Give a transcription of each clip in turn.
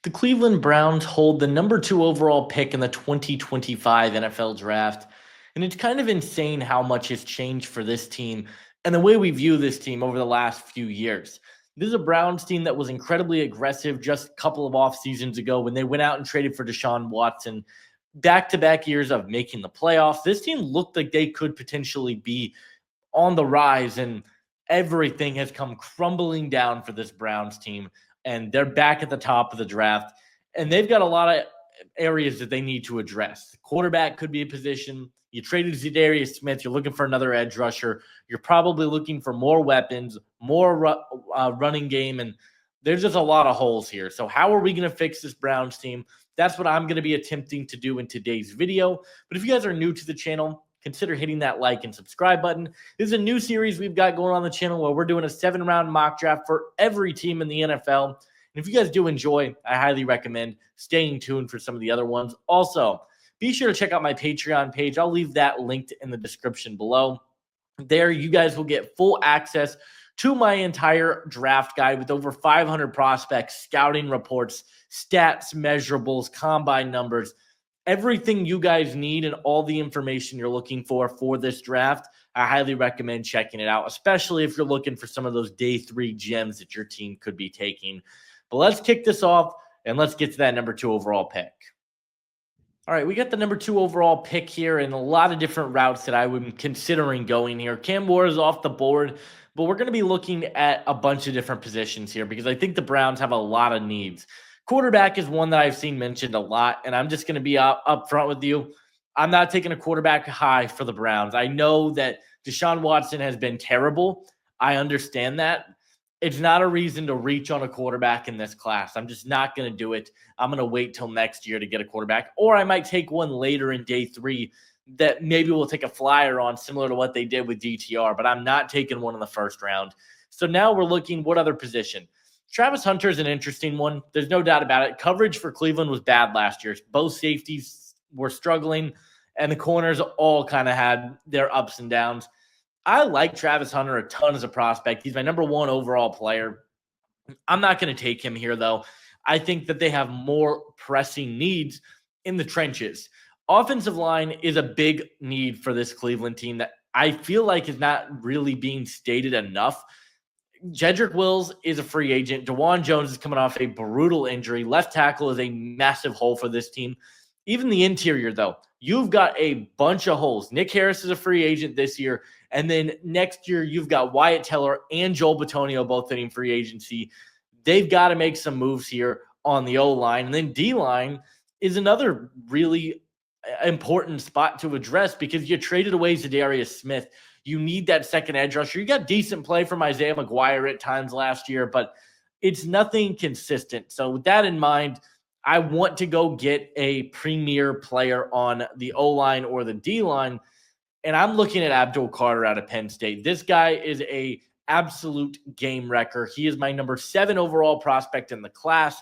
The Cleveland Browns hold the number 2 overall pick in the 2025 NFL Draft. And it's kind of insane how much has changed for this team and the way we view this team over the last few years. This is a Browns team that was incredibly aggressive just a couple of off seasons ago when they went out and traded for Deshaun Watson. Back to back years of making the playoffs. This team looked like they could potentially be on the rise, and everything has come crumbling down for this Browns team. And they're back at the top of the draft, and they've got a lot of areas that they need to address. Quarterback could be a position. You traded Za'Darius Smith. You're looking for another edge rusher. You're probably looking for more weapons, more running game, and there's just a lot of holes here. So how are we going to fix this Browns team? That's what I'm going to be attempting to do in today's video. But if you guys are new to the channel, consider hitting that like and subscribe button. This is a new series we've got going on the channel where we're doing a 7-round mock draft for every team in the NFL. And if you guys do enjoy, I highly recommend staying tuned for some of the other ones. Also, be sure to check out my Patreon page. I'll leave that linked in the description below. There, you guys will get full access to my entire draft guide with over 500 prospects, scouting reports, stats, measurables, combine numbers, everything you guys need and all the information you're looking for this draft. I highly recommend checking it out, especially if you're looking for some of those day 3 gems that your team could be taking. But let's kick this off and let's get to that number 2 overall pick. All right, we got the number 2 overall pick here and a lot of different routes that I would be considering going here. Cam Ward is off the board, but we're going to be looking at a bunch of different positions here because I think the Browns have a lot of needs. Quarterback is one that I've seen mentioned a lot, and I'm just going to be up front with you. I'm not taking a quarterback high for the Browns. I know that Deshaun Watson has been terrible. I understand that. It's not a reason to reach on a quarterback in this class. I'm just not going to do it. I'm going to wait till next year to get a quarterback, or I might take one later in day 3 that maybe we'll take a flyer on, similar to what they did with DTR, but I'm not taking one in the first round. So now we're looking what other position. Travis Hunter is an interesting one. There's no doubt about it. Coverage for Cleveland was bad last year. Both safeties were struggling, and the corners all kind of had their ups and downs. I like Travis Hunter a ton as a prospect. He's my number 1 overall player. I'm not going to take him here, though. I think that they have more pressing needs in the trenches. Offensive line is a big need for this Cleveland team that I feel like is not really being stated enough. Jedrick Wills is a free agent. DeJuan Jones is coming off a brutal injury. Left tackle is a massive hole for this team. Even the interior, though, you've got a bunch of holes. Nick Harris is a free agent this year. And then next year, you've got Wyatt Teller and Joel Bitonio both hitting free agency. They've got to make some moves here on the O-line. And then D-line is another really important spot to address because you traded away Za'Darius Smith. You need that second edge rusher. You got decent play from Isaiah McGuire at times last year, but it's nothing consistent. So with that in mind, I want to go get a premier player on the O-line or the D-line, and I'm looking at Abdul Carter out of Penn State. This guy is a absolute game wrecker. He is my number 7 overall prospect in the class.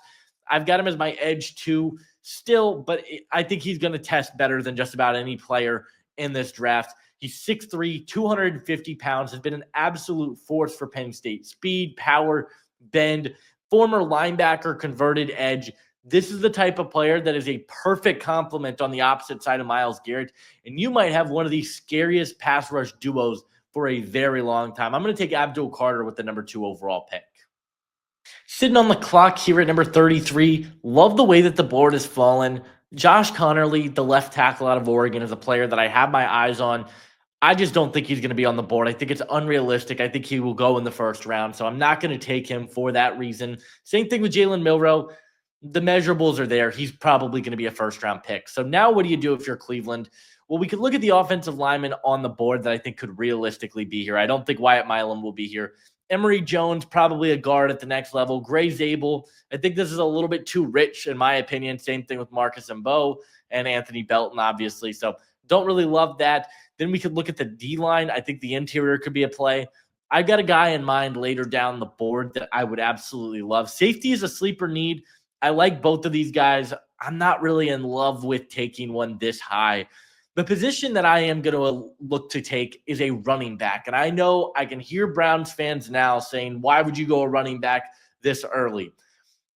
I've got him as my edge 2 still, but I think he's going to test better than just about any player in this draft. He's 6'3", 250 pounds, has been an absolute force for Penn State. Speed, power, bend, former linebacker, converted edge. This is the type of player that is a perfect complement on the opposite side of Myles Garrett, and you might have one of the scariest pass rush duos for a very long time. I'm going to take Abdul Carter with the number 2 overall pick. Sitting on the clock here at number 33, love the way that the board has fallen. Josh Conerly, the left tackle out of Oregon, is a player that I have my eyes on. I just don't think he's going to be on the board. I think it's unrealistic. I think he will go in the first round, so I'm not going to take him for that reason. Same thing with Jalen Milroe. The measurables are there. He's probably going to be a first-round pick. So now what do you do if you're Cleveland? Well, we could look at the offensive lineman on the board that I think could realistically be here. I don't think Wyatt Milam will be here. Emory Jones, probably a guard at the next level. Gray Zabel, I think this is a little bit too rich, in my opinion. Same thing with Marcus Mbow and Anthony Belton, obviously. So don't really love that. Then we could look at the D-line. I think the interior could be a play. I've got a guy in mind later down the board that I would absolutely love. Safety is a sleeper need. I like both of these guys. I'm not really in love with taking one this high. The position that I am going to look to take is a running back. And I know I can hear Browns fans now saying, why would you go a running back this early?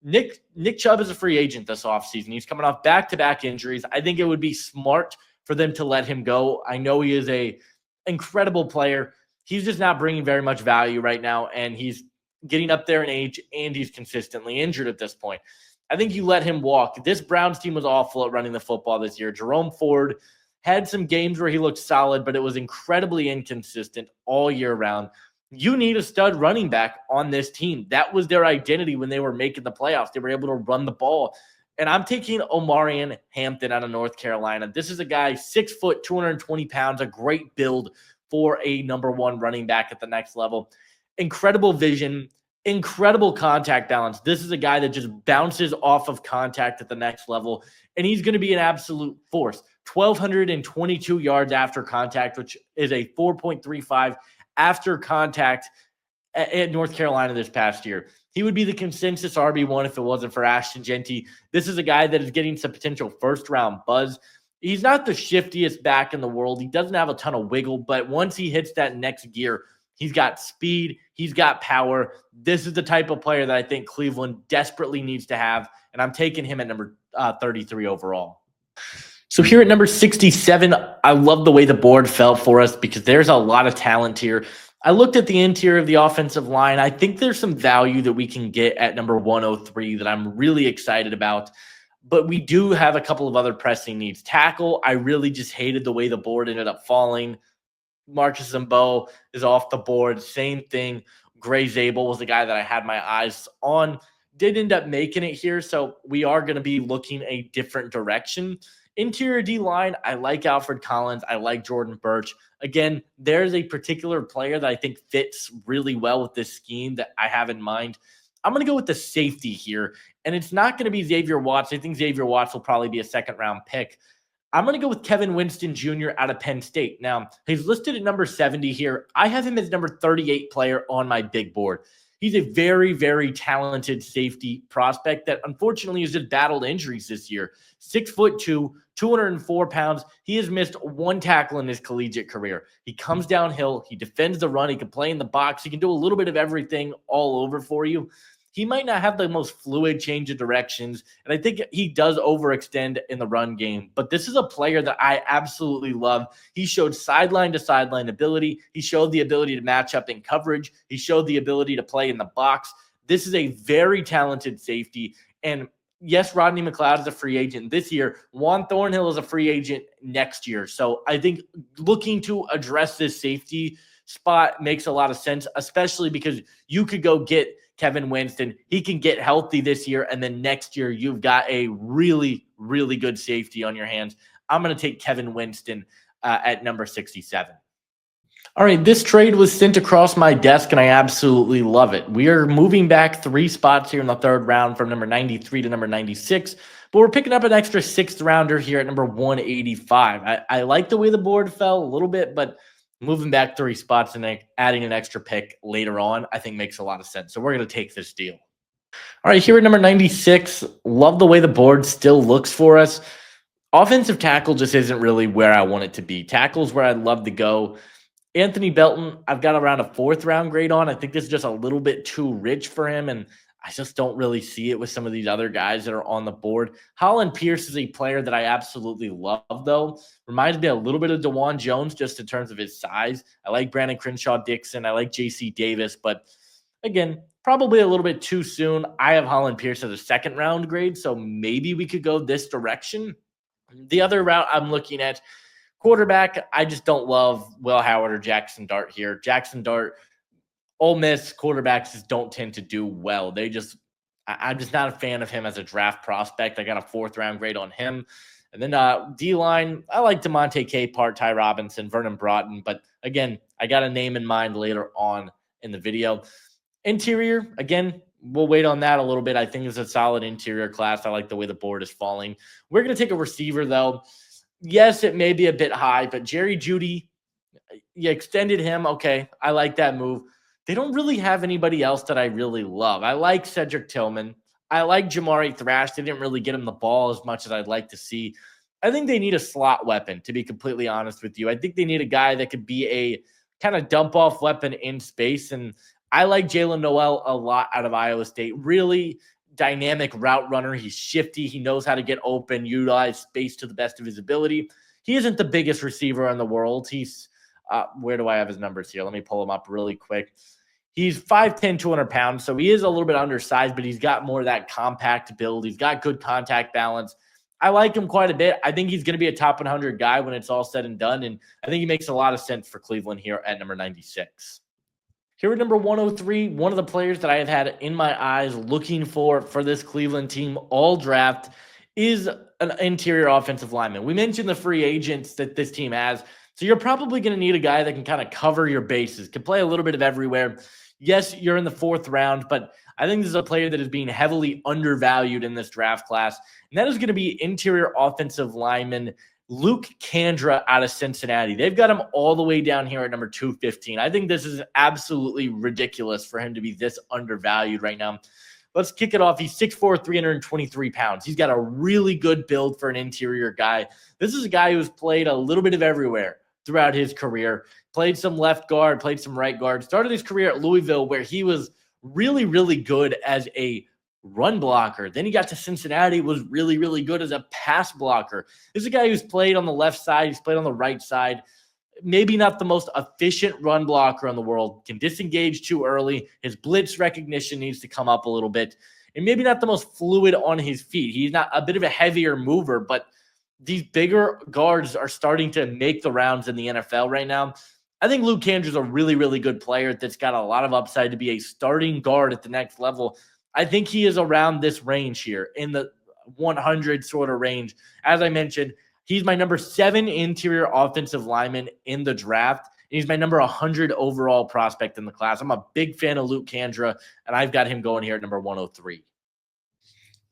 Nick Chubb is a free agent this offseason. He's coming off back-to-back injuries. I think it would be smart for them to let him go. I know he is a incredible player. He's just not bringing very much value right now, and he's getting up there in age, and he's consistently injured at this point. I think you let him walk. This Browns team was awful at running the football this year. Jerome Ford had some games where he looked solid, but it was incredibly inconsistent all year round. You need a stud running back on this team. That was their identity when they were making the playoffs. They were able to run the ball. And I'm taking Omarion Hampton out of North Carolina. This is a guy, 6 foot, 220 pounds, a great build for a number one running back at the next level. Incredible vision, incredible contact balance. This is a guy that just bounces off of contact at the next level, and he's going to be an absolute force. 1,222 yards after contact, which is a 4.35 after contact at North Carolina this past year. He would be the consensus RB1 if it wasn't for Ashton Jeanty. This is a guy that is getting some potential first-round buzz. He's not the shiftiest back in the world. He doesn't have a ton of wiggle, but once he hits that next gear, he's got speed. He's got power. This is the type of player that I think Cleveland desperately needs to have, and I'm taking him at number 33 overall. So here at number 67, I love the way the board fell for us because there's a lot of talent here. I looked at the interior of the offensive line. I think there's some value that we can get at number 103 that I'm really excited about. But we do have a couple of other pressing needs. Tackle, I really just hated the way the board ended up falling. Marcus Zambeau is off the board. Same thing. Gray Zabel was the guy that I had my eyes on. Did end up making it here, so we are going to be looking a different direction. Interior D-line, I like Alfred Collins. I like Jordan Burch. Again, there's a particular player that I think fits really well with this scheme that I have in mind. I'm going to go with the safety here, and it's not going to be Xavier Watts. I think Xavier Watts will probably be a second-round pick. I'm going to go with Kevin Winston Jr. out of Penn State. Now, he's listed at number 70 here. I have him as number 38 player on my big board. He's a very, very talented safety prospect that unfortunately has just battled injuries this year. 6'2", 204 pounds. He has missed one tackle in his collegiate career. He comes downhill. He defends the run. He can play in the box. He can do a little bit of everything all over for you. He might not have the most fluid change of directions, and I think he does overextend in the run game. But this is a player that I absolutely love. He showed sideline-to-sideline ability. He showed the ability to match up in coverage. He showed the ability to play in the box. This is a very talented safety, and yes, Rodney McLeod is a free agent this year. Juan Thornhill is a free agent next year. So I think looking to address this safety spot makes a lot of sense, especially because you could go get Kevin Winston. He can get healthy this year, and then next year you've got a really, really good safety on your hands. I'm going to take Kevin Winston at number 67. All right, this trade was sent across my desk, and I absolutely love it. We are moving back 3 spots here in the third round from number 93 to number 96, but we're picking up an extra 6th rounder here at number 185. I like the way the board fell a little bit, but moving back 3 spots and adding an extra pick later on, I think makes a lot of sense. So we're going to take this deal. All right, here at number 96, love the way the board still looks for us. Offensive tackle just isn't really where I want it to be. Tackle's where I'd love to go. Anthony Belton, I've got around a 4th round grade on. I think this is just a little bit too rich for him, and I just don't really see it with some of these other guys that are on the board. Holland Pierce is a player that I absolutely love, though. Reminds me a little bit of DeJuan Jones just in terms of his size. I like Brandon Crenshaw-Dixon. I like J.C. Davis, but again, probably a little bit too soon. I have Holland Pierce as a 2nd round grade, so maybe we could go this direction. The other route I'm looking at, quarterback, I just don't love Will Howard or Jackson Dart here. Jackson Dart, Ole Miss quarterbacks just don't tend to do well. I'm just not a fan of him as a draft prospect. I got a 4th round grade on him. And then D-line, I like DeMonte Capehart, Ty Robinson, Vernon Broughton. But again, I got a name in mind later on in the video. Interior, again, we'll wait on that a little bit. I think it's a solid interior class. I like the way the board is falling. We're going to take a receiver, though. Yes, it may be a bit high, but Jerry Jeudy, you extended him. Okay, I like that move. They don't really have anybody else that I really love. I like Cedric Tillman. I like Jamari Thrash. They didn't really get him the ball as much as I'd like to see. I think they need a slot weapon, to be completely honest with you. I think they need a guy that could be a kind of dump-off weapon in space, and I like Jalen Noel a lot out of Iowa State. Really dynamic route runner. He's shifty. He knows how to get open, utilize space to the best of his ability. He isn't the biggest receiver in the world. He's where do I have his numbers here? Let me pull them up really quick. He's 5'10", 200 pounds, so he is a little bit undersized, but he's got more of that compact build. He's got good contact balance. I like him quite a bit. I think he's going to be a top 100 guy when it's all said and done, and I think he makes a lot of sense for Cleveland here at number 96. Here at number 103, one of the players that I have had in my eyes looking for this Cleveland team all draft is an interior offensive lineman. We mentioned the free agents that this team has, so you're probably going to need a guy that can kind of cover your bases, can play a little bit of everywhere. Yes, you're in the 4th round, but I think this is a player that is being heavily undervalued in this draft class, and that is going to be interior offensive lineman Luke Kandra out of Cincinnati. They've got him all the way down here at number 215. I think this is absolutely ridiculous for him to be this undervalued right now. Let's kick it off. He's 6'4", 323 pounds. He's got a really good build for an interior guy. This is a guy who's played a little bit of everywhere throughout his career. Played some left guard, played some right guard. Started his career at Louisville, where he was really, really good as a run blocker. Then he got to Cincinnati, was really, really good as a pass blocker. This is a guy who's played on the left side. He's played on the right side. Maybe not the most efficient run blocker in the world. Can disengage too early. His blitz recognition needs to come up a little bit. And maybe not the most fluid on his feet. He's not a bit of a heavier mover, but these bigger guards are starting to make the rounds in the NFL right now. I think Luke Kandra is a really, really good player that's got a lot of upside to be a starting guard at the next level. I think he is around this range here in the 100 sort of range. As I mentioned, he's my number 7 interior offensive lineman in the draft. And he's my number 100 overall prospect in the class. I'm a big fan of Luke Kandra, and I've got him going here at number 103.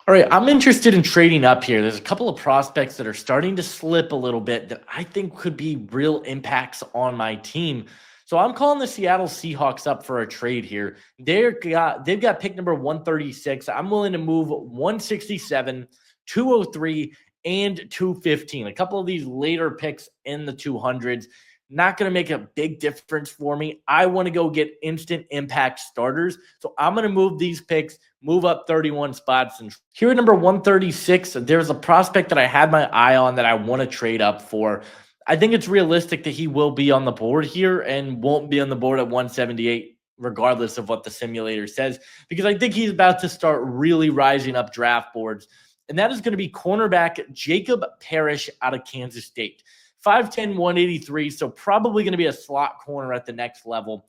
All right, I'm interested in trading up here. There's a couple of prospects that are starting to slip a little bit that I think could be real impacts on my team. So I'm calling the Seattle Seahawks up for a trade here. They've got pick number 136. I'm willing to move 167, 203, and 215. A couple of these later picks in the 200s. Not going to make a big difference for me. I want to go get instant impact starters. So I'm going to move these picks, move up 31 spots. And here at number 136, there's a prospect that I had my eye on that I want to trade up for. I think it's realistic that he will be on the board here and won't be on the board at 178, regardless of what the simulator says, because I think he's about to start really rising up draft boards. And that is going to be cornerback Jacob Parrish out of Kansas State. 5'10", 183, so probably going to be a slot corner at the next level.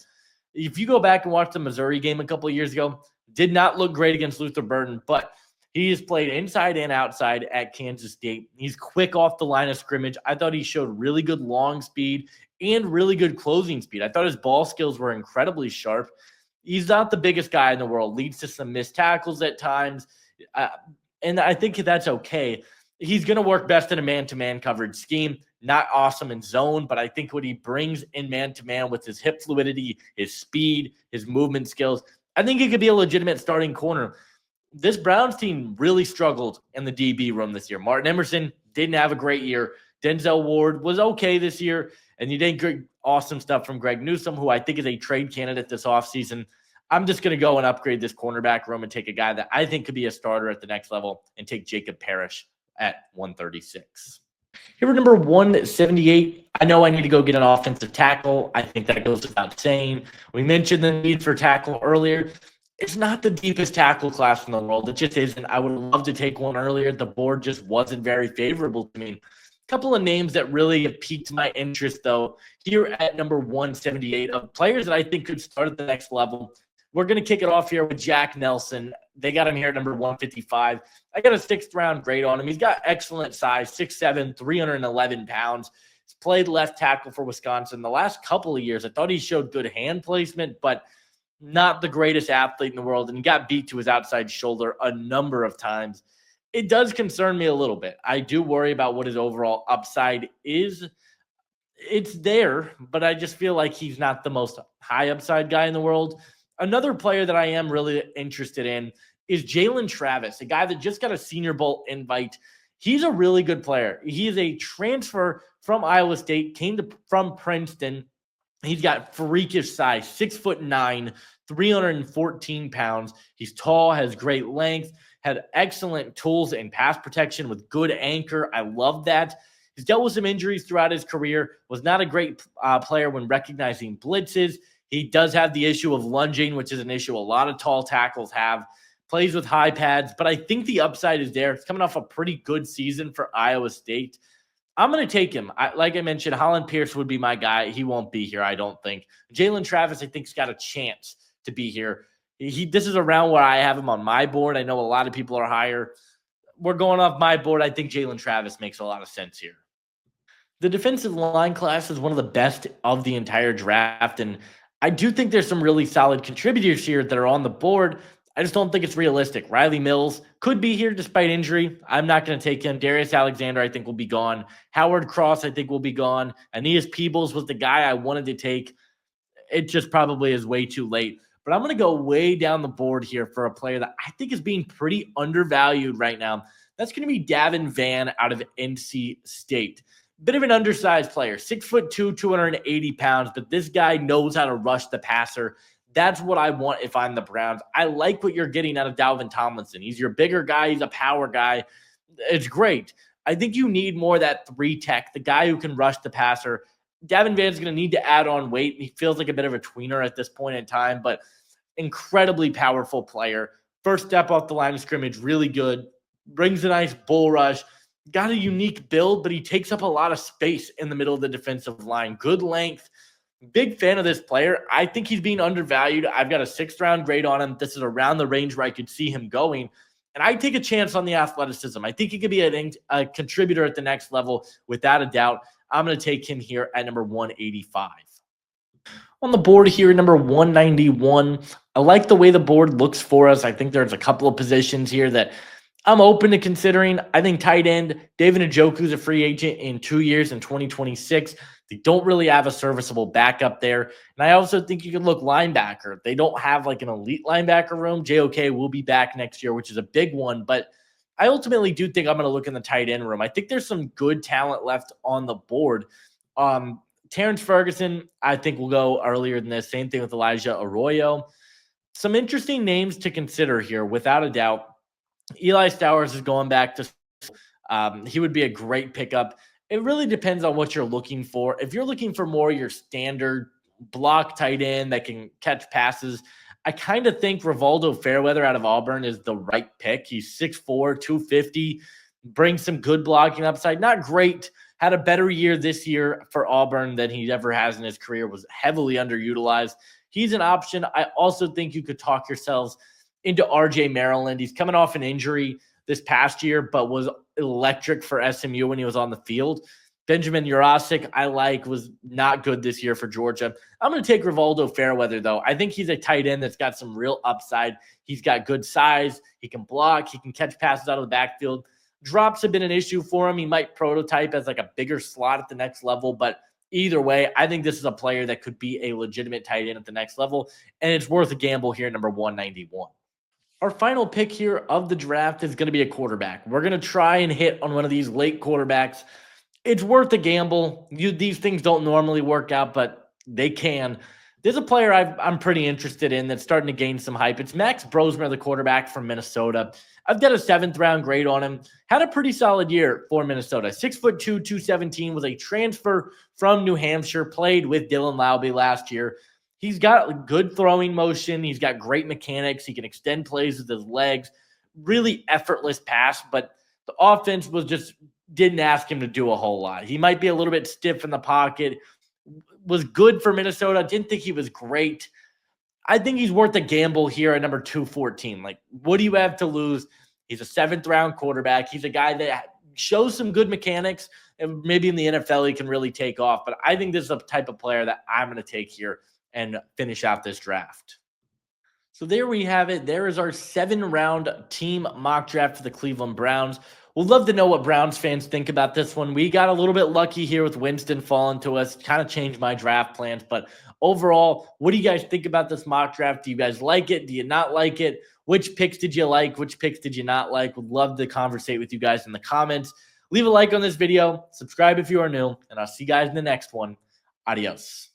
If you go back and watch the Missouri game a couple of years ago, did not look great against Luther Burden, but he has played inside and outside at Kansas State. He's quick off the line of scrimmage. I thought he showed really good long speed and really good closing speed. I thought his ball skills were incredibly sharp. He's not the biggest guy in the world. Leads to some missed tackles at times, and I think that's okay. He's going to work best in a man-to-man coverage scheme. Not awesome in zone, but I think what he brings in man-to-man with his hip fluidity, his speed, his movement skills, I think he could be a legitimate starting corner. This Browns team really struggled in the DB room this year. Martin Emerson didn't have a great year. Denzel Ward was okay this year, and you didn't get awesome stuff from Greg Newsome, who I think is a trade candidate this offseason. I'm just going to go and upgrade this cornerback room and take a guy that I think could be a starter at the next level and take Jacob Parrish at 136. Here at number 178, I know I need to go get an offensive tackle. I think that goes without saying. We mentioned the need for tackle earlier. It's not the deepest tackle class in the world. It just isn't. I would love to take one earlier. The board just wasn't very favorable to me. A couple of names that really have piqued my interest, though, here at number 178 of players that I think could start at the next level. We're going to kick it off here with Jack Nelson. They got him here at number 155. I got a 6th-round grade on him. He's got excellent size, 6'7", 311 pounds. He's played left tackle for Wisconsin. The last couple of years, I thought he showed good hand placement, but not the greatest athlete in the world, and he got beat to his outside shoulder a number of times. It does concern me a little bit. I do worry about what his overall upside is. It's there, but I just feel like he's not the most high upside guy in the world. Another player that I am really interested in is Jalen Travis, a guy that just got a Senior Bowl invite. He's a really good player. He is a transfer from Iowa State, from Princeton. He's got freakish size, 6'9", 314 pounds. He's tall, has great length, had excellent tools and pass protection with good anchor. I love that. He's dealt with some injuries throughout his career, was not a great player when recognizing blitzes. He does have the issue of lunging, which is an issue a lot of tall tackles have. Plays with high pads, but I think the upside is there. It's coming off a pretty good season for Iowa State. I'm going to take him. Like I mentioned, Holland Pierce would be my guy. He won't be here, I don't think. Jalen Travis, I think, has got a chance to be here. This is around where I have him on my board. I know a lot of people are higher. We're going off my board. I think Jalen Travis makes a lot of sense here. The defensive line class is one of the best of the entire draft, and I do think there's some really solid contributors here that are on the board. I just don't think it's realistic. Riley Mills could be here despite injury. I'm not going to take him. Darius Alexander, I think, will be gone. Howard Cross, I think, will be gone. Aeneas Peebles was the guy I wanted to take. It just probably is way too late. But I'm going to go way down the board here for a player that I think is being pretty undervalued right now. That's going to be Davin Vann out of NC State. Bit of an undersized player, 6'2", 280 pounds, but this guy knows how to rush the passer. That's what I want if I'm the Browns. I like what you're getting out of Dalvin Tomlinson. He's your bigger guy. He's a power guy. It's great. I think you need more of that 3 tech, the guy who can rush the passer. Davin Vann's going to need to add on weight. He feels like a bit of a tweener at this point in time, but incredibly powerful player. First step off the line of scrimmage, really good. Brings a nice bull rush. Got a unique build, but he takes up a lot of space in the middle of the defensive line. Good length. Big fan of this player. I think he's being undervalued. I've got a 6th round grade on him. This is around the range where I could see him going. And I take a chance on the athleticism. I think he could be a contributor at the next level without a doubt. I'm going to take him here at number 185. On the board here, number 191. I like the way the board looks for us. I think there's a couple of positions here that I'm open to considering. I think tight end, David Njoku is a free agent in 2 years in 2026. They don't really have a serviceable backup there. And I also think you can look linebacker. They don't have like an elite linebacker room. JOK will be back next year, which is a big one. But I ultimately do think I'm going to look in the tight end room. I think there's some good talent left on the board. Terrence Ferguson, I think, will go earlier than this. Same thing with Elijah Arroyo. Some interesting names to consider here, without a doubt. Eli Stowers is going back to he would be a great pickup. It really depends on what you're looking for. If you're looking for more your standard block tight end that can catch passes, I kind of think Rivaldo Fairweather out of Auburn is the right pick. He's 6'4", 250, brings some good blocking upside. Not great. Had a better year this year for Auburn than he ever has in his career. Was heavily underutilized. He's an option. I also think you could talk yourselves into RJ Maryland. He's coming off an injury this past year, but was electric for SMU when he was on the field. Benjamin Jurasik, I like, was not good this year for Georgia. I'm going to take Rivaldo Fairweather, though. I think he's a tight end that's got some real upside. He's got good size. He can block. He can catch passes out of the backfield. Drops have been an issue for him. He might prototype as like a bigger slot at the next level, but either way, I think this is a player that could be a legitimate tight end at the next level, and it's worth a gamble here, number 191. Our final pick here of the draft is going to be a quarterback. We're going to try and hit on one of these late quarterbacks. It's worth a gamble. These things don't normally work out, but they can. There's a player I'm pretty interested in that's starting to gain some hype. It's Max Brosmer, the quarterback from Minnesota. I've got a 7th round grade on him. Had a pretty solid year for Minnesota. 6'2", 217, was a transfer from New Hampshire, played with Dylan Laube last year. He's got good throwing motion. He's got great mechanics. He can extend plays with his legs. Really effortless pass, but the offense didn't ask him to do a whole lot. He might be a little bit stiff in the pocket. Was good for Minnesota. Didn't think he was great. I think he's worth a gamble here at number 214. Like, what do you have to lose? He's a 7th round quarterback. He's a guy that shows some good mechanics, and maybe in the NFL he can really take off. But I think this is a type of player that I'm going to take here and finish out this draft. So there we have it. There is our 7-round team mock draft for the Cleveland Browns. We'd love to know what Browns fans think about this one. We got a little bit lucky here with Winston falling to us. Kind of changed my draft plans. But overall, what do you guys think about this mock draft? Do you guys like it? Do you not like it? Which picks did you like? Which picks did you not like? Would love to conversate with you guys in the comments. Leave a like on this video. Subscribe if you are new. And I'll see you guys in the next one. Adios.